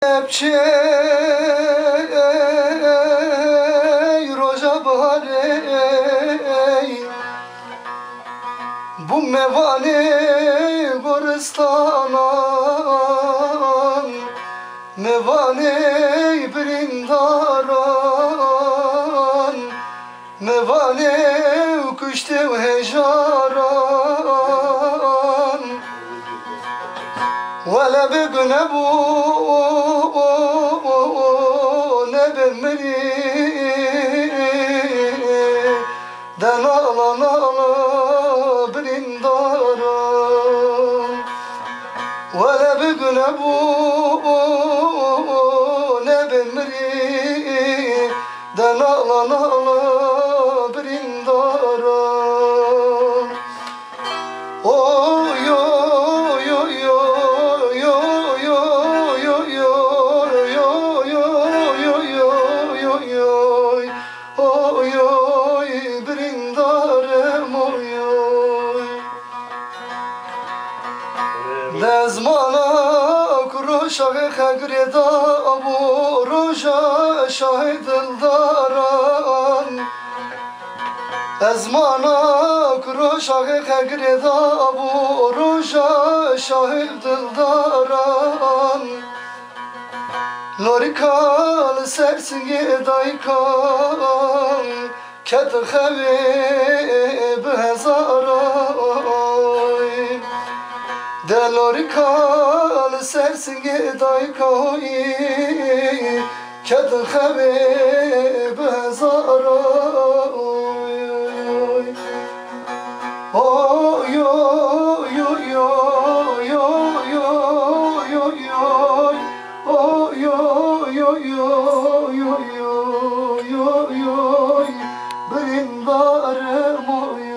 Kepçe roja bahare bu mevane goristanan mevane brindaran mevane kuşte hejaran ولا بجنبه نبل مني ده نالا نالا برندارا ولا بجنبه نبل مني ده نالا نالا برندارا Dezmana kuruşa xegreda bu roja şahid daran Ezmana kuruşa xegreda bu roja şahid daran Norikal sersinge daykan ket xevi bezaran Delorikal sersinge daykoy ket xevi bezaran Oy oy oy oy oy oy oy oy oy oy oy oy oy brindarım oy